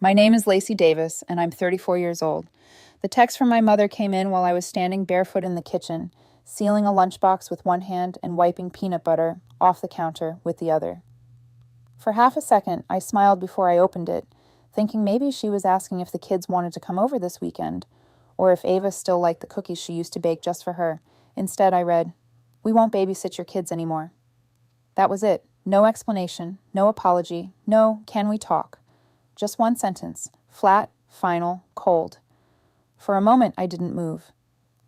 My name is Lacey Davis, and I'm 34 years old. The text from my mother came in while I was standing barefoot in the kitchen, sealing a lunchbox with one hand and wiping peanut butter off the counter with the other. For half a second, I smiled before I opened it, thinking maybe she was asking if the kids wanted to come over this weekend, or if Ava still liked the cookies she used to bake just for her. Instead, I read, "We won't babysit your kids anymore." That was it. No explanation, no apology, no "can we talk?" Just one sentence, flat, final, cold. For a moment, I didn't move.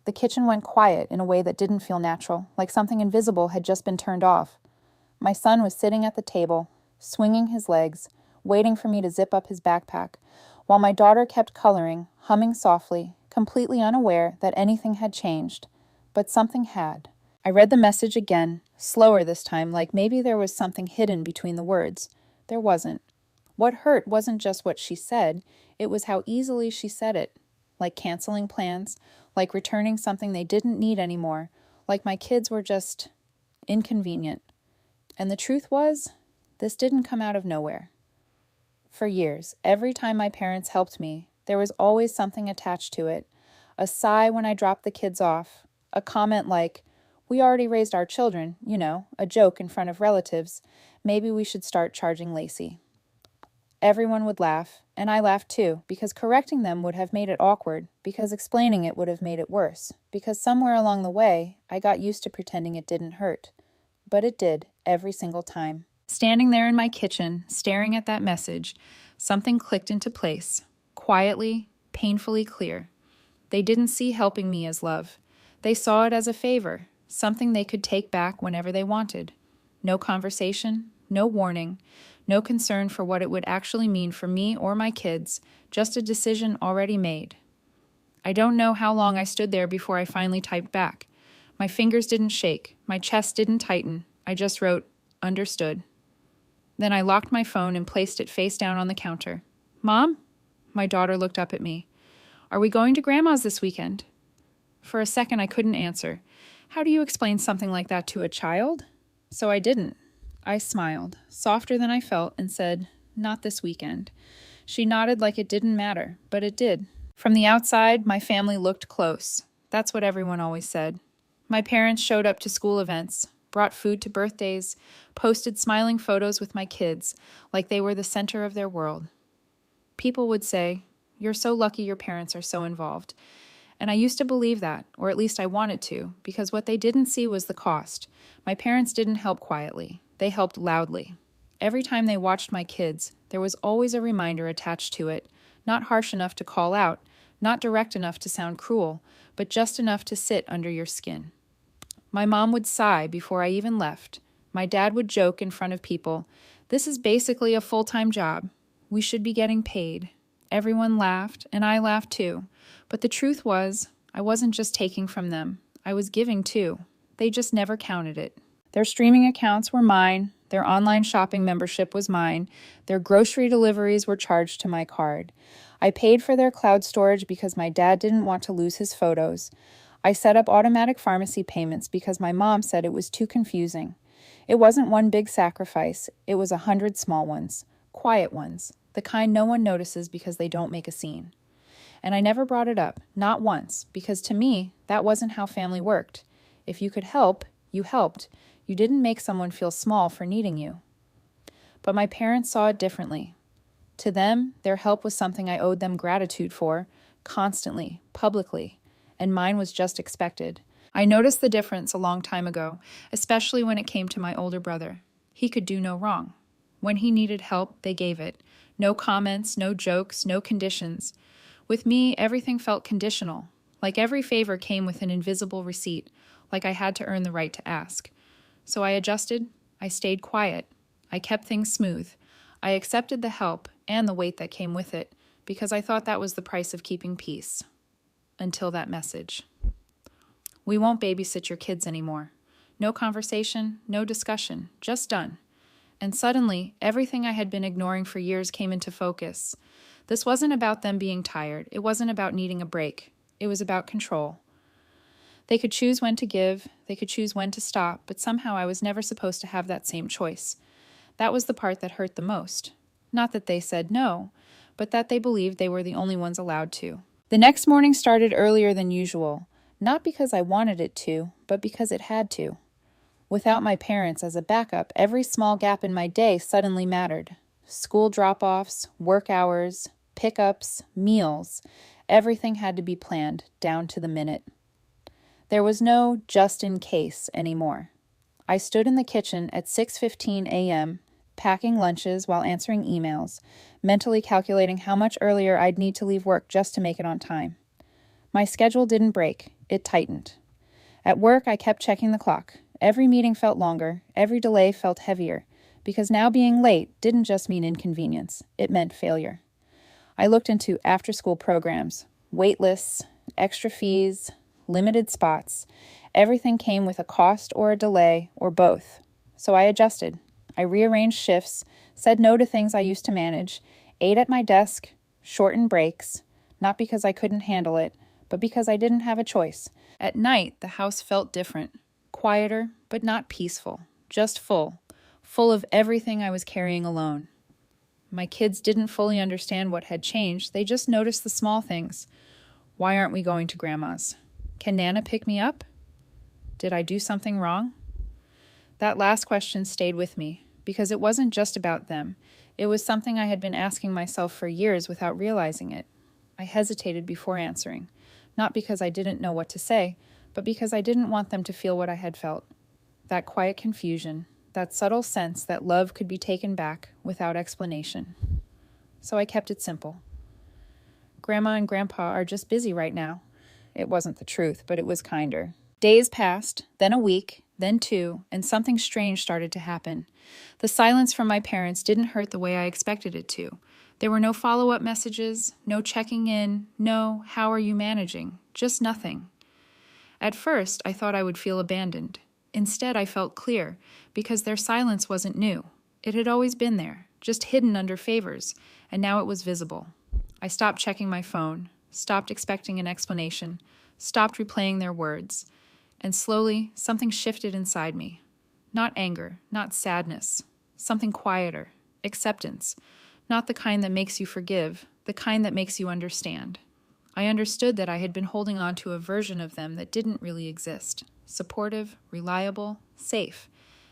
The kitchen went quiet in a way that didn't feel natural, like something invisible had just been turned off. My son was sitting at the table, swinging his legs, waiting for me to zip up his backpack, while my daughter kept coloring, humming softly, completely unaware that anything had changed. But something had. I read the message again, slower this time, like maybe there was something hidden between the words. There wasn't. What hurt wasn't just what she said, it was how easily she said it. Like canceling plans, like returning something they didn't need anymore, like my kids were just inconvenient. And the truth was, this didn't come out of nowhere. For years, every time my parents helped me, there was always something attached to it. A sigh when I dropped the kids off, a comment like, "We already raised our children," a joke in front of relatives. Maybe we should start charging Lacey. Everyone would laugh, and I laughed too, because correcting them would have made it awkward, because explaining it would have made it worse, because somewhere along the way, I got used to pretending it didn't hurt. But it did, every single time. Standing there in my kitchen, staring at that message, something clicked into place, quietly, painfully clear. They didn't see helping me as love. They saw it as a favor, something they could take back whenever they wanted. No conversation, no warning, no concern for what it would actually mean for me or my kids, just a decision already made. I don't know how long I stood there before I finally typed back. My fingers didn't shake, my chest didn't tighten. I just wrote, "Understood." Then I locked my phone and placed it face down on the counter. "Mom?" My daughter looked up at me. "Are we going to Grandma's this weekend?" For a second, I couldn't answer. How do you explain something like that to a child? So I didn't. I smiled, softer than I felt, and said, "Not this weekend." She nodded like it didn't matter, but it did. From the outside, my family looked close. That's what everyone always said. My parents showed up to school events, brought food to birthdays, posted smiling photos with my kids, like they were the center of their world. People would say, "You're so lucky your parents are so involved." And I used to believe that, or at least I wanted to, because what they didn't see was the cost. My parents didn't help quietly. They helped loudly. Every time they watched my kids, there was always a reminder attached to it, not harsh enough to call out, not direct enough to sound cruel, but just enough to sit under your skin. My mom would sigh before I even left. My dad would joke in front of people, "This is basically a full-time job. We should be getting paid." Everyone laughed, and I laughed too. But the truth was, I wasn't just taking from them. I was giving too. They just never counted it. Their streaming accounts were mine, their online shopping membership was mine, their grocery deliveries were charged to my card. I paid for their cloud storage because my dad didn't want to lose his photos. I set up automatic pharmacy payments because my mom said it was too confusing. It wasn't one big sacrifice, it was 100 small ones, quiet ones, the kind no one notices because they don't make a scene. And I never brought it up, not once, because to me, that wasn't how family worked. If you could help, you helped. You didn't make someone feel small for needing you. But my parents saw it differently. To them, their help was something I owed them gratitude for, constantly, publicly, and mine was just expected. I noticed the difference a long time ago, especially when it came to my older brother. He could do no wrong. When he needed help, they gave it. No comments, no jokes, no conditions. With me, everything felt conditional, like every favor came with an invisible receipt, like I had to earn the right to ask. So I adjusted, I stayed quiet, I kept things smooth. I accepted the help and the weight that came with it, because I thought that was the price of keeping peace. Until that message. "We won't babysit your kids anymore." No conversation, no discussion, just done. And suddenly, everything I had been ignoring for years came into focus. This wasn't about them being tired. It wasn't about needing a break. It was about control. They could choose when to give, they could choose when to stop, but somehow I was never supposed to have that same choice. That was the part that hurt the most. Not that they said no, but that they believed they were the only ones allowed to. The next morning started earlier than usual, not because I wanted it to, but because it had to. Without my parents as a backup, every small gap in my day suddenly mattered. School drop-offs, work hours, pickups, meals, everything had to be planned down to the minute. There was no just in case anymore. I stood in the kitchen at 6:15 a.m., packing lunches while answering emails, mentally calculating how much earlier I'd need to leave work just to make it on time. My schedule didn't break, it tightened. At work, I kept checking the clock. Every meeting felt longer, every delay felt heavier, because now being late didn't just mean inconvenience, it meant failure. I looked into after-school programs, wait lists, extra fees, limited spots. Everything came with a cost or a delay or both. So I adjusted. I rearranged shifts, said no to things I used to manage, ate at my desk, shortened breaks, not because I couldn't handle it, but because I didn't have a choice. At night, the house felt different, quieter, but not peaceful, just full of everything I was carrying alone. My kids didn't fully understand what had changed. They just noticed the small things. Why aren't we going to Grandma's? Can Nana pick me up? Did I do something wrong? That last question stayed with me because it wasn't just about them. It was something I had been asking myself for years without realizing it. I hesitated before answering, not because I didn't know what to say, but because I didn't want them to feel what I had felt. That quiet confusion, that subtle sense that love could be taken back without explanation. So I kept it simple. Grandma and Grandpa are just busy right now. It wasn't the truth, but it was kinder. Days passed, then a week, then 2, and something strange started to happen. The silence from my parents didn't hurt the way I expected it to. There were no follow-up messages, no checking in, no, how are you managing? Just nothing. At first, I thought I would feel abandoned. Instead, I felt clear, because their silence wasn't new. It had always been there, just hidden under favors, and now it was visible. I stopped checking my phone, stopped expecting an explanation, stopped replaying their words, and slowly, something shifted inside me. Not anger, not sadness, something quieter, acceptance, not the kind that makes you forgive, the kind that makes you understand. I understood that I had been holding on to a version of them that didn't really exist. Supportive, reliable, safe.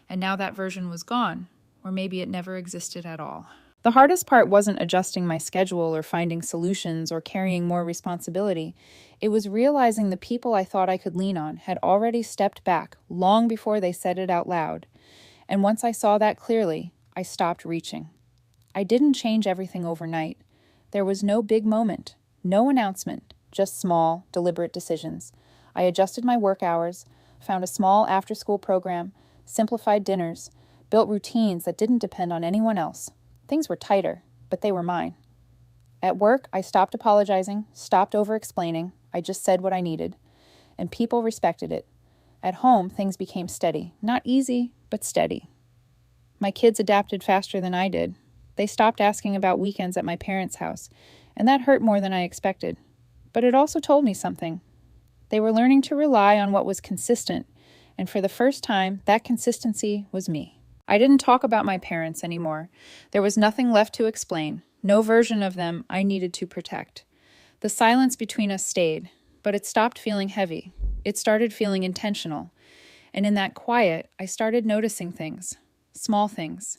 And now that version was gone, or maybe it never existed at all. The hardest part wasn't adjusting my schedule or finding solutions or carrying more responsibility. It was realizing the people I thought I could lean on had already stepped back long before they said it out loud. And once I saw that clearly, I stopped reaching. I didn't change everything overnight. There was no big moment, no announcement, just small, deliberate decisions. I adjusted my work hours, found a small after-school program, simplified dinners, built routines that didn't depend on anyone else. Things were tighter, but they were mine. At work, I stopped apologizing, stopped over-explaining. I just said what I needed, and people respected it. At home, things became steady. Not easy, but steady. My kids adapted faster than I did. They stopped asking about weekends at my parents' house, and that hurt more than I expected. But it also told me something. They were learning to rely on what was consistent, and for the first time, that consistency was me. I didn't talk about my parents anymore. There was nothing left to explain, no version of them I needed to protect. The silence between us stayed, but it stopped feeling heavy. It started feeling intentional. And in that quiet, I started noticing things, small things.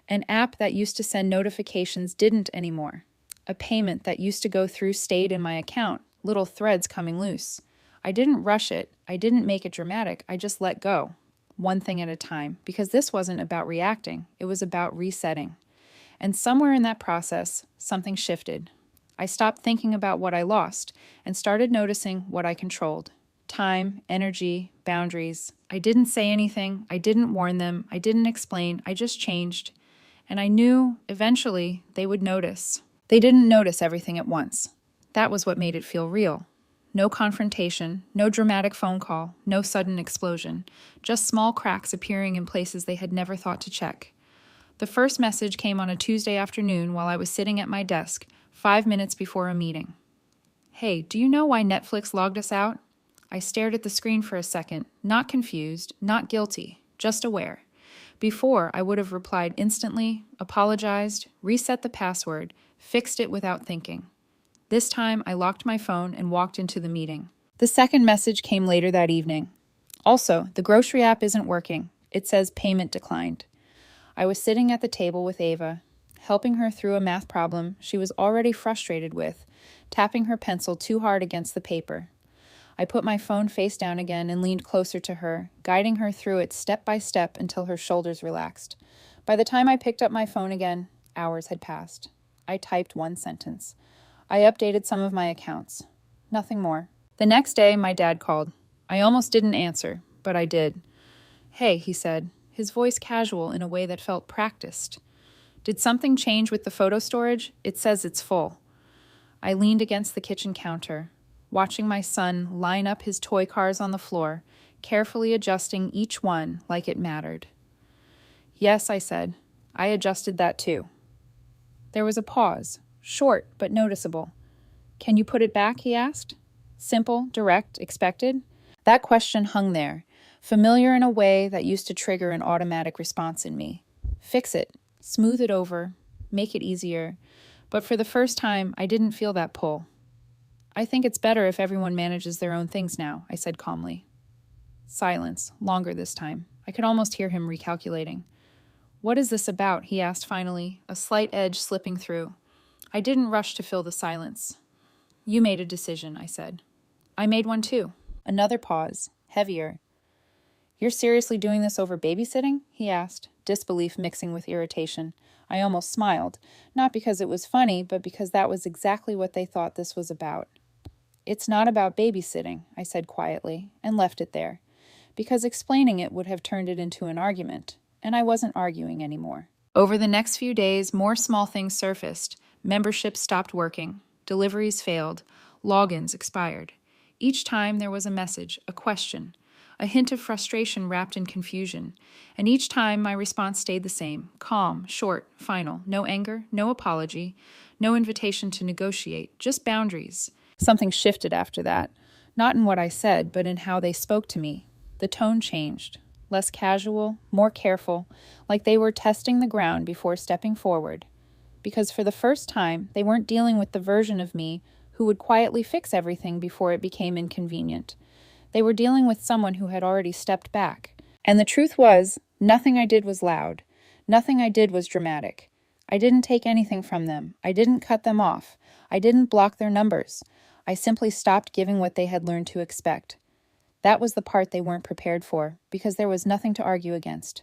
An app that used to send notifications didn't anymore. A payment that used to go through stayed in my account, little threads coming loose. I didn't rush it. I didn't make it dramatic. I just let go. One thing at a time, because this wasn't about reacting. It was about resetting. And somewhere in that process, something shifted. I stopped thinking about what I lost and started noticing what I controlled. Time, energy, boundaries. I didn't say anything. I didn't warn them. I didn't explain. I just changed. And I knew, eventually, they would notice. They didn't notice everything at once. That was what made it feel real. No confrontation, no dramatic phone call, no sudden explosion. Just small cracks appearing in places they had never thought to check. The first message came on a Tuesday afternoon while I was sitting at my desk, 5 minutes before a meeting. Hey, do you know why Netflix logged us out? I stared at the screen for a second, not confused, not guilty, just aware. Before, I would have replied instantly, apologized, reset the password, Fixed it without thinking. This time, I locked my phone and walked into the meeting. The second message came later that evening. Also, the grocery app isn't working. It says payment declined. I was sitting at the table with Ava, helping her through a math problem she was already frustrated with, tapping her pencil too hard against the paper. I put my phone face down again and leaned closer to her, guiding her through it step by step until her shoulders relaxed. By the time I picked up my phone again, hours had passed. I typed one sentence. I updated some of my accounts. Nothing more. The next day, my dad called. I almost didn't answer, but I did. "Hey," he said, his voice casual in a way that felt practiced. "Did something change with the photo storage? It says it's full." I leaned against the kitchen counter, watching my son line up his toy cars on the floor, carefully adjusting each one like it mattered. "Yes," I said. "I adjusted that too." There was a pause, short but noticeable. "Can you put it back?" he asked. Simple, direct, expected. That question hung there, familiar in a way that used to trigger an automatic response in me. Fix it, smooth it over, make it easier. But for the first time, I didn't feel that pull. "I think it's better if everyone manages their own things now," I said calmly. Silence, longer this time. I could almost hear him recalculating. "What is this about?" he asked finally, a slight edge slipping through. I didn't rush to fill the silence. "You made a decision," I said. "I made one too." Another pause, heavier. "You're seriously doing this over babysitting?" he asked, disbelief mixing with irritation. I almost smiled, not because it was funny, but because that was exactly what they thought this was about. "It's not about babysitting," I said quietly, and left it there, because explaining it would have turned it into an argument, and I wasn't arguing anymore. Over the next few days, more small things surfaced. Memberships stopped working. Deliveries failed. Logins expired. Each time there was a message, a question, a hint of frustration wrapped in confusion, and each time my response stayed the same, calm, short, final, no anger, no apology, no invitation to negotiate, just boundaries. Something shifted after that, not in what I said, but in how they spoke to me. The tone changed, less casual, more careful, like they were testing the ground before stepping forward. Because for the first time, they weren't dealing with the version of me who would quietly fix everything before it became inconvenient. They were dealing with someone who had already stepped back. And the truth was, nothing I did was loud. Nothing I did was dramatic. I didn't take anything from them. I didn't cut them off. I didn't block their numbers. I simply stopped giving what they had learned to expect. That was the part they weren't prepared for, because there was nothing to argue against.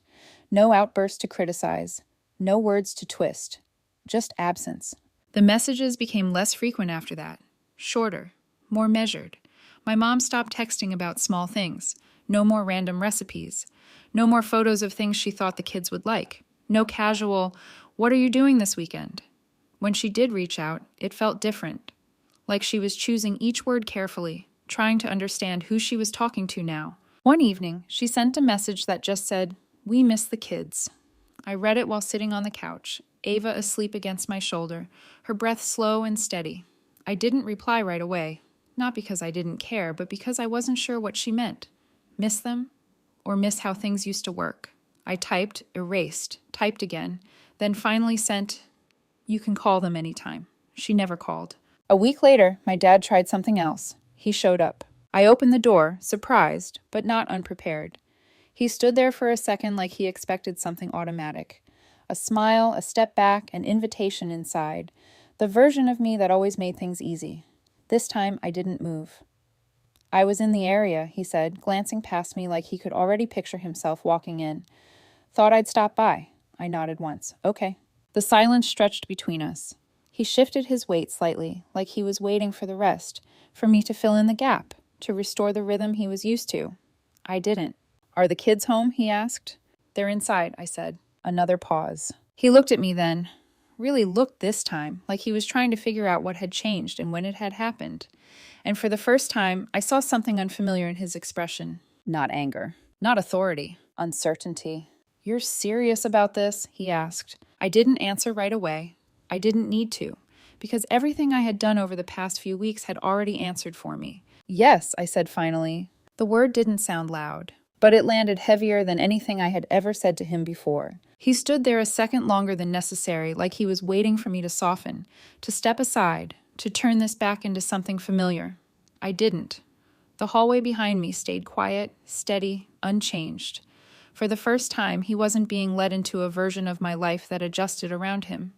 No outburst to criticize. No words to twist. Just absence. The messages became less frequent after that. Shorter. More measured. My mom stopped texting about small things. No more random recipes. No more photos of things she thought the kids would like. No casual, "What are you doing this weekend?" When she did reach out, it felt different. Like she was choosing each word carefully, trying to understand who she was talking to now. One evening, she sent a message that just said, "We miss the kids." I read it while sitting on the couch, Ava asleep against my shoulder, her breath slow and steady. I didn't reply right away, not because I didn't care, but because I wasn't sure what she meant. Miss them? Or miss how things used to work? I typed, erased, typed again, then finally sent, "You can call them anytime." She never called. A week later, my dad tried something else. He showed up. I opened the door, surprised, but not unprepared. He stood there for a second like he expected something automatic. A smile, a step back, an invitation inside. The version of me that always made things easy. This time, I didn't move. "I was in the area," he said, glancing past me like he could already picture himself walking in. "Thought I'd stop by." I nodded once. "Okay." The silence stretched between us. He shifted his weight slightly, like he was waiting for the rest, for me to fill in the gap, to restore the rhythm he was used to. I didn't. "Are the kids home?" he asked. "They're inside," I said. Another pause. He looked at me then. Really looked this time, like he was trying to figure out what had changed and when it had happened. And for the first time, I saw something unfamiliar in his expression. Not anger. Not authority. Uncertainty. "You're serious about this?" he asked. I didn't answer right away. I didn't need to, because everything I had done over the past few weeks had already answered for me. "Yes," I said finally. The word didn't sound loud, but it landed heavier than anything I had ever said to him before. He stood there a second longer than necessary, like he was waiting for me to soften, to step aside, to turn this back into something familiar. I didn't. The hallway behind me stayed quiet, steady, unchanged. For the first time, he wasn't being led into a version of my life that adjusted around him.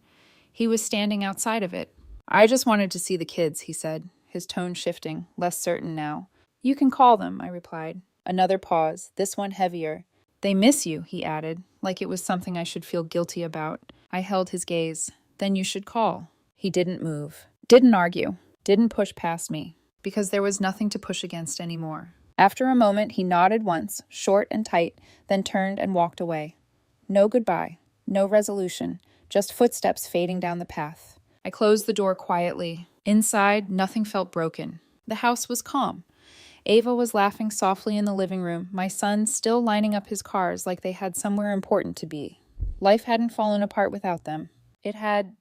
He was standing outside of it. "I just wanted to see the kids," he said, his tone shifting, less certain now. "You can call them," I replied. Another pause, this one heavier. "They miss you," he added, like it was something I should feel guilty about. I held his gaze. "Then you should call." He didn't move, didn't argue, didn't push past me, because there was nothing to push against anymore. After a moment, he nodded once, short and tight, then turned and walked away. No goodbye, no resolution, just footsteps fading down the path. I closed the door quietly. Inside, nothing felt broken. The house was calm. Ava was laughing softly in the living room, my son still lining up his cars like they had somewhere important to be. Life hadn't fallen apart without them. It had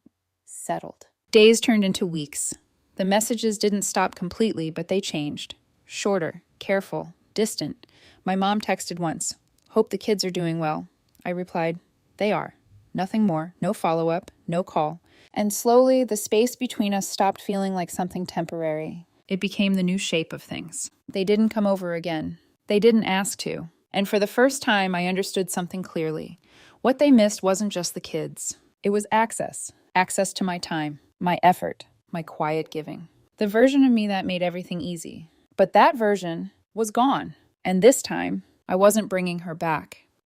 settled. Days turned into weeks. The messages didn't stop completely, but they changed. Shorter, careful, distant. My mom texted once, "Hope the kids are doing well." I replied, "They are." Nothing more, no follow-up, no call. And slowly, the space between us stopped feeling like something temporary. It became the new shape of things. They didn't come over again. They didn't ask to. And for the first time, I understood something clearly. What they missed wasn't just the kids. It was access. Access to my time, my effort, my quiet giving. The version of me that made everything easy. But that version was gone. And this time, I wasn't bringing her back.